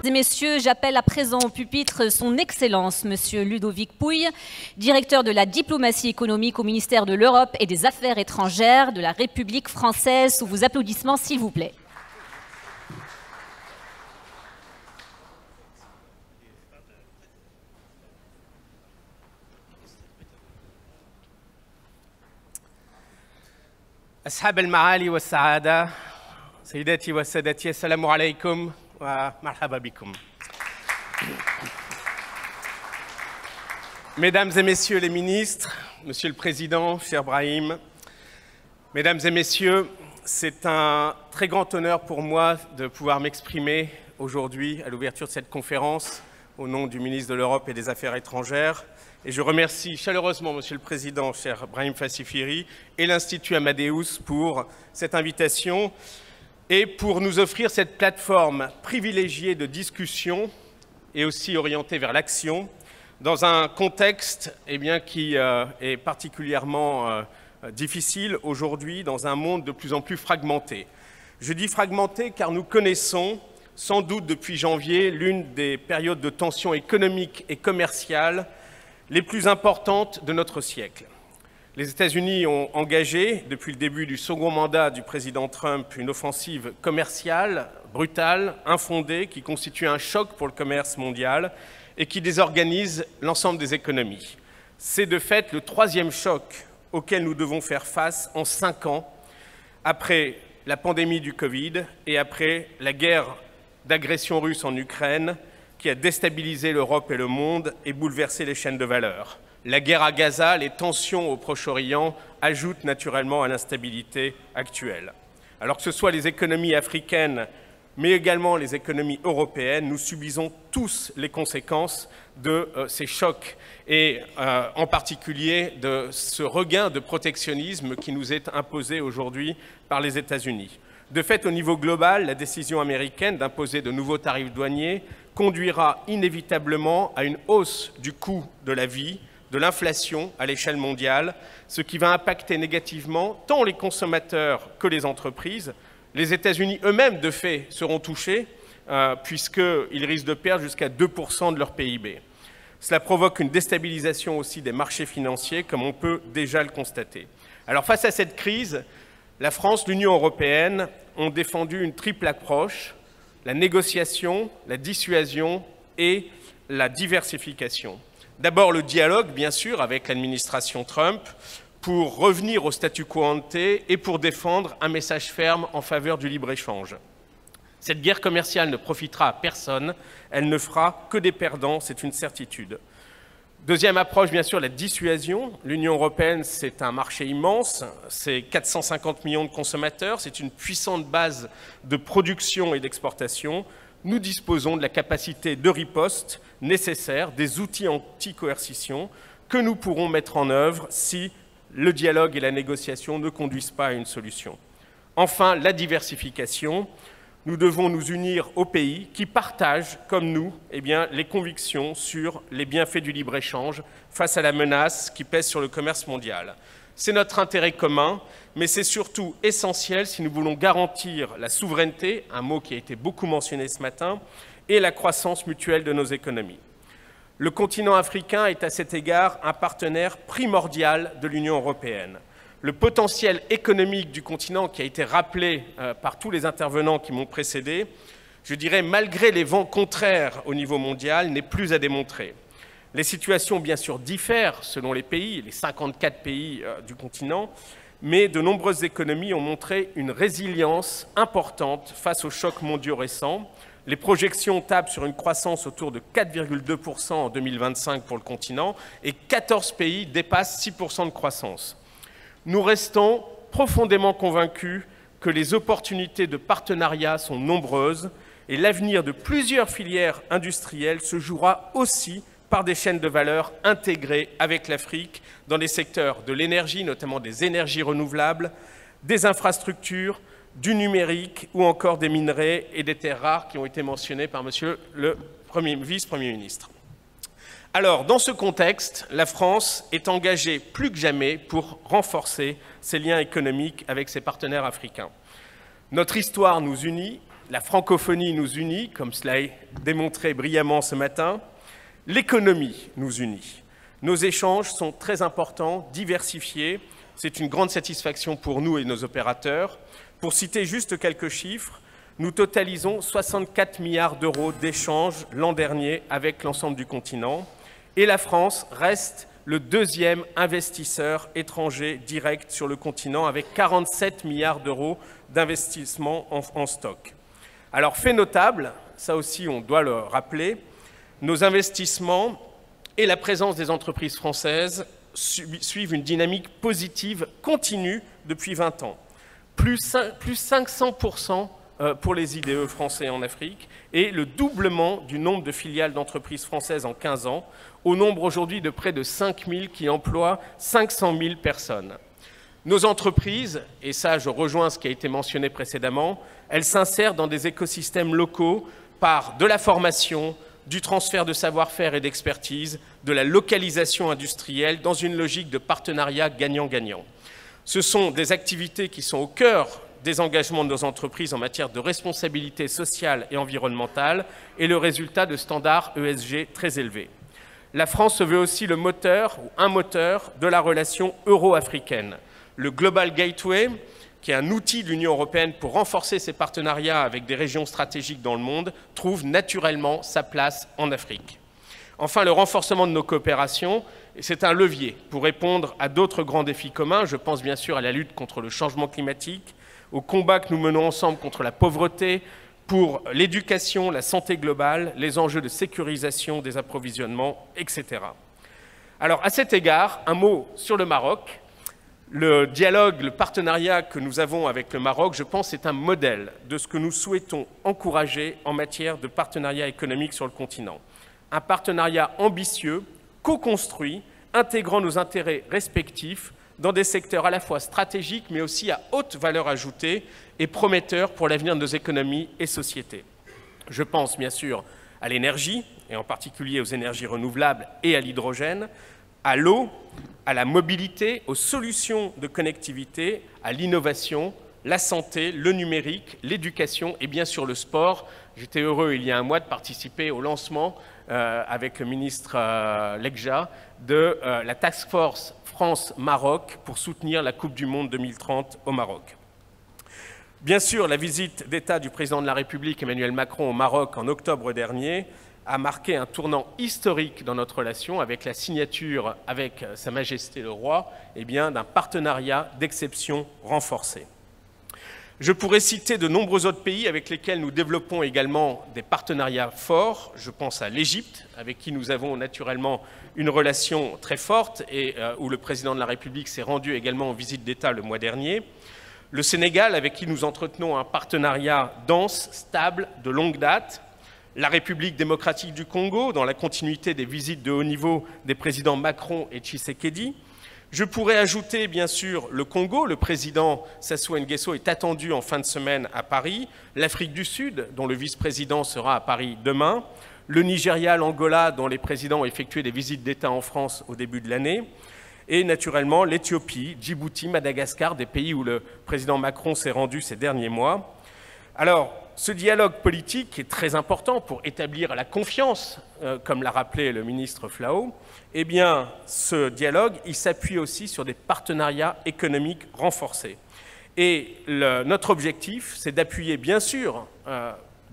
et messieurs, j'appelle à présent au pupitre son Excellence, Monsieur Ludovic Pouille, directeur de la diplomatie économique au ministère de l'Europe et des Affaires étrangères de la République française. Sous vos applaudissements, s'il vous plaît. أصحاب المعالي والسعادة سيداتي وسادتي السلام عليكم ومرحبا بكم. Mesdames et messieurs les ministres, Monsieur le Président, cher Brahim, Mesdames et messieurs, c'est un très grand honneur pour moi de pouvoir m'exprimer aujourd'hui à l'ouverture de cette conférence au nom du ministre de l'Europe et des Affaires étrangères. Et je remercie chaleureusement Monsieur le Président, cher Brahim Fassifiri, et l'Institut Amadeus pour cette invitation et pour nous offrir cette plateforme privilégiée de discussion et aussi orientée vers l'action dans un contexte qui est particulièrement difficile aujourd'hui dans un monde de plus en plus fragmenté. Je dis fragmenté car nous connaissons sans doute depuis janvier l'une des périodes de tension économique et commerciale les plus importantes de notre siècle. Les États-Unis ont engagé, depuis le début du second mandat du président Trump, une offensive commerciale brutale, infondée, qui constitue un choc pour le commerce mondial et qui désorganise l'ensemble des économies. C'est de fait le troisième choc auquel nous devons faire face en 5 ans, après la pandémie du Covid et après la guerre d'agression russe en Ukraine, qui a déstabilisé l'Europe et le monde et bouleversé les chaînes de valeur. La guerre à Gaza, les tensions au Proche-Orient ajoutent naturellement à l'instabilité actuelle. Alors que ce soit les économies africaines, mais également les économies européennes, nous subissons tous les conséquences de ces chocs et en particulier de ce regain de protectionnisme qui nous est imposé aujourd'hui par les États-Unis. De fait, au niveau global, la décision américaine d'imposer de nouveaux tarifs douaniers conduira inévitablement à une hausse du coût de la vie, de l'inflation à l'échelle mondiale, ce qui va impacter négativement tant les consommateurs que les entreprises. Les États-Unis eux-mêmes, de fait, seront touchés puisqu'ils risquent de perdre jusqu'à 2% de leur PIB. Cela provoque une déstabilisation aussi des marchés financiers, comme on peut déjà le constater. Alors face à cette crise, la France, l'Union européenne ont défendu une triple approche, la négociation, la dissuasion et la diversification. D'abord le dialogue, bien sûr, avec l'administration Trump, pour revenir au statu quo ante et pour défendre un message ferme en faveur du libre-échange. Cette guerre commerciale ne profitera à personne, elle ne fera que des perdants, c'est une certitude. Deuxième approche, bien sûr, la dissuasion. L'Union européenne, c'est un marché immense, c'est 450 millions de consommateurs, c'est une puissante base de production et d'exportation. Nous disposons de la capacité de riposte nécessaire, des outils anti-coercition que nous pourrons mettre en œuvre si le dialogue et la négociation ne conduisent pas à une solution. Enfin, la diversification. Nous devons nous unir aux pays qui partagent, comme nous, les convictions sur les bienfaits du libre-échange face à la menace qui pèse sur le commerce mondial. C'est notre intérêt commun, mais c'est surtout essentiel si nous voulons garantir la souveraineté, un mot qui a été beaucoup mentionné ce matin, et la croissance mutuelle de nos économies. Le continent africain est à cet égard un partenaire primordial de l'Union européenne. Le potentiel économique du continent qui a été rappelé par tous les intervenants qui m'ont précédé, je dirais malgré les vents contraires au niveau mondial, n'est plus à démontrer. Les situations bien sûr diffèrent selon les pays, les 54 pays du continent, mais de nombreuses économies ont montré une résilience importante face aux chocs mondiaux récents. Les projections tablent sur une croissance autour de 4,2% en 2025 pour le continent et 14 pays dépassent 6% de croissance. Nous restons profondément convaincus que les opportunités de partenariat sont nombreuses et l'avenir de plusieurs filières industrielles se jouera aussi par des chaînes de valeur intégrées avec l'Afrique dans les secteurs de l'énergie, notamment des énergies renouvelables, des infrastructures, du numérique ou encore des minerais et des terres rares qui ont été mentionnés par Monsieur le vice-premier ministre. Alors, dans ce contexte, la France est engagée plus que jamais pour renforcer ses liens économiques avec ses partenaires africains. Notre histoire nous unit, la francophonie nous unit, comme cela est démontré brillamment ce matin. L'économie nous unit. Nos échanges sont très importants, diversifiés. C'est une grande satisfaction pour nous et nos opérateurs. Pour citer juste quelques chiffres, nous totalisons 64 milliards d'euros d'échanges l'an dernier avec l'ensemble du continent. Et la France reste le deuxième investisseur étranger direct sur le continent avec 47 milliards d'euros d'investissement en stock. Alors, fait notable, ça aussi on doit le rappeler, nos investissements et la présence des entreprises françaises suivent une dynamique positive continue depuis 20 ans. Plus 500% pour les IDE français en Afrique et le doublement du nombre de filiales d'entreprises françaises en 15 ans, au nombre aujourd'hui de près de 5 000 qui emploient 500 000 personnes. Nos entreprises, et ça je rejoins ce qui a été mentionné précédemment, elles s'insèrent dans des écosystèmes locaux par de la formation, du transfert de savoir-faire et d'expertise, de la localisation industrielle dans une logique de partenariat gagnant-gagnant. Ce sont des activités qui sont au cœur des engagements de nos entreprises en matière de responsabilité sociale et environnementale et le résultat de standards ESG très élevés. La France se veut aussi le moteur, ou un moteur, de la relation euro-africaine. Le Global Gateway, qui est un outil de l'Union européenne pour renforcer ses partenariats avec des régions stratégiques dans le monde, trouve naturellement sa place en Afrique. Enfin, le renforcement de nos coopérations, c'est un levier pour répondre à d'autres grands défis communs. Je pense bien sûr à la lutte contre le changement climatique, au combat que nous menons ensemble contre la pauvreté, pour l'éducation, la santé globale, les enjeux de sécurisation des approvisionnements, etc. Alors, à cet égard, un mot sur le Maroc. Le dialogue, le partenariat que nous avons avec le Maroc, je pense, est un modèle de ce que nous souhaitons encourager en matière de partenariat économique sur le continent. Un partenariat ambitieux, co-construit, intégrant nos intérêts respectifs dans des secteurs à la fois stratégiques mais aussi à haute valeur ajoutée et prometteurs pour l'avenir de nos économies et sociétés. Je pense bien sûr à l'énergie, et en particulier aux énergies renouvelables et à l'hydrogène, à l'eau, à la mobilité, aux solutions de connectivité, à l'innovation, la santé, le numérique, l'éducation et bien sûr le sport. J'étais heureux il y a un mois de participer au lancement avec le ministre Legja de la Task Force France-Maroc pour soutenir la Coupe du Monde 2030 au Maroc. Bien sûr, la visite d'État du président de la République Emmanuel Macron au Maroc en octobre dernier a marqué un tournant historique dans notre relation avec la signature avec Sa Majesté le Roi d'un partenariat d'exception renforcé. Je pourrais citer de nombreux autres pays avec lesquels nous développons également des partenariats forts. Je pense à l'Égypte, avec qui nous avons naturellement une relation très forte et où le président de la République s'est rendu également en visite d'État le mois dernier. Le Sénégal, avec qui nous entretenons un partenariat dense, stable, de longue date. La République démocratique du Congo, dans la continuité des visites de haut niveau des présidents Macron et Tshisekedi. Je pourrais ajouter, bien sûr, le Congo. Le président Sassou Nguesso est attendu en fin de semaine à Paris. L'Afrique du Sud, dont le vice-président sera à Paris demain. Le Nigeria, l'Angola, dont les présidents ont effectué des visites d'État en France au début de l'année. Et naturellement, l'Éthiopie, Djibouti, Madagascar, des pays où le président Macron s'est rendu ces derniers mois. Alors, ce dialogue politique est très important pour établir la confiance, comme l'a rappelé le ministre Flao. Eh bien, ce dialogue, il s'appuie aussi sur des partenariats économiques renforcés. Et notre objectif, c'est d'appuyer, bien sûr,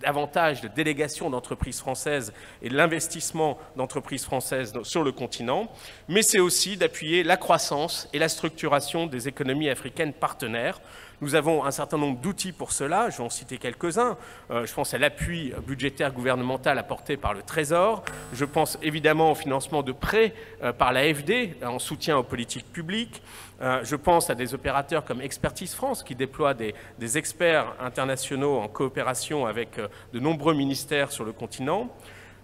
davantage de délégations d'entreprises françaises et de l'investissement d'entreprises françaises sur le continent, mais c'est aussi d'appuyer la croissance et la structuration des économies africaines partenaires. Nous avons un certain nombre d'outils pour cela, je vais en citer quelques-uns. Je pense à l'appui budgétaire gouvernemental apporté par le Trésor. Je pense évidemment au financement de prêts par l'AFD en soutien aux politiques publiques. Je pense à des opérateurs comme Expertise France qui déploient des experts internationaux en coopération avec de nombreux ministères sur le continent.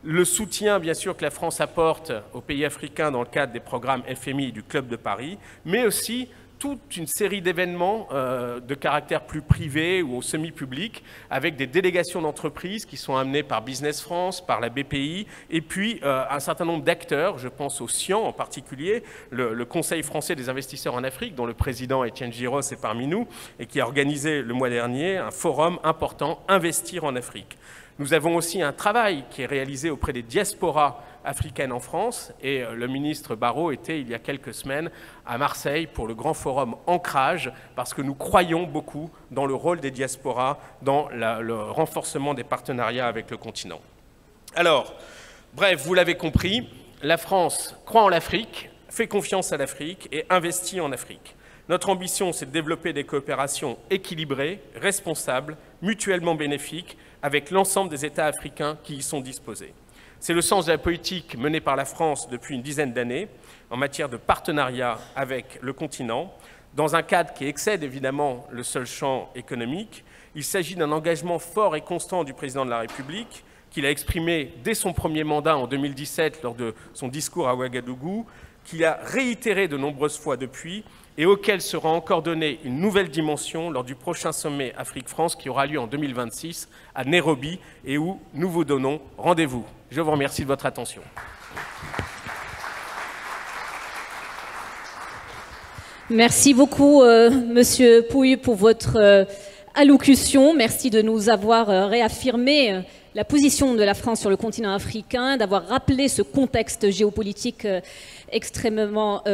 Le soutien, bien sûr, que la France apporte aux pays africains dans le cadre des programmes FMI du Club de Paris, mais aussi toute une série d'événements de caractère plus privé ou semi-public, avec des délégations d'entreprises qui sont amenées par Business France, par la BPI, et puis un certain nombre d'acteurs, je pense au CIAN en particulier, le Conseil français des investisseurs en Afrique, dont le président Étienne Giros est parmi nous, et qui a organisé le mois dernier un forum important, Investir en Afrique. Nous avons aussi un travail qui est réalisé auprès des diasporas africaines en France, et le ministre Barrot était il y a quelques semaines à Marseille pour le grand forum Ancrage, parce que nous croyons beaucoup dans le rôle des diasporas, dans le renforcement des partenariats avec le continent. Alors, bref, vous l'avez compris, la France croit en l'Afrique, fait confiance à l'Afrique et investit en Afrique. Notre ambition, c'est de développer des coopérations équilibrées, responsables, mutuellement bénéfiques, avec l'ensemble des États africains qui y sont disposés. C'est le sens de la politique menée par la France depuis une dizaine d'années en matière de partenariat avec le continent, dans un cadre qui excède évidemment le seul champ économique. Il s'agit d'un engagement fort et constant du président de la République, qu'il a exprimé dès son premier mandat en 2017 lors de son discours à Ouagadougou, qu'il a réitéré de nombreuses fois depuis, et auquel sera encore donnée une nouvelle dimension lors du prochain sommet Afrique-France qui aura lieu en 2026 à Nairobi et où nous vous donnons rendez-vous. Je vous remercie de votre attention. Merci beaucoup, Monsieur Pouy, pour votre allocution. Merci de nous avoir réaffirmé la position de la France sur le continent africain, d'avoir rappelé ce contexte géopolitique extrêmement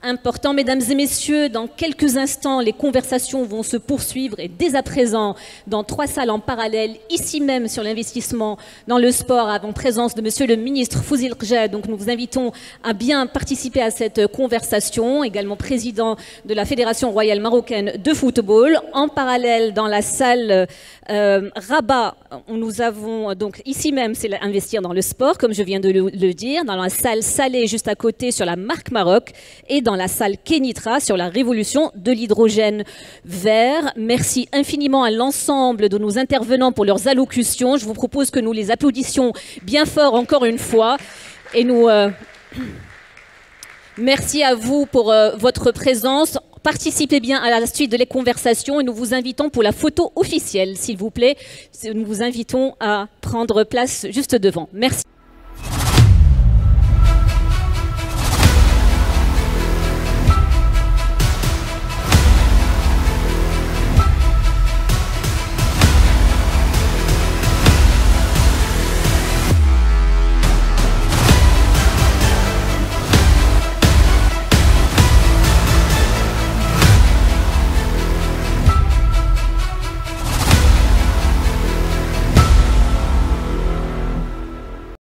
important. Mesdames et messieurs, dans quelques instants, les conversations vont se poursuivre et dès à présent, dans 3 salles en parallèle, ici même sur l'investissement dans le sport, avant présence de Monsieur le ministre Fouzil Rjad. Donc nous vous invitons à bien participer à cette conversation, également président de la Fédération royale marocaine de football. En parallèle, dans la salle Rabat, nous avons donc ici même, c'est investir dans le sport, comme je viens de le dire, dans la salle Salé juste à côté sur la marque Maroc et dans la salle Kenitra sur la révolution de l'hydrogène vert. Merci infiniment à l'ensemble de nos intervenants pour leurs allocutions. Je vous propose que nous les applaudissions bien fort encore une fois. Et nous merci à vous pour votre présence. Participez bien à la suite de les conversations et nous vous invitons pour la photo officielle, s'il vous plaît. Nous vous invitons à prendre place juste devant. Merci.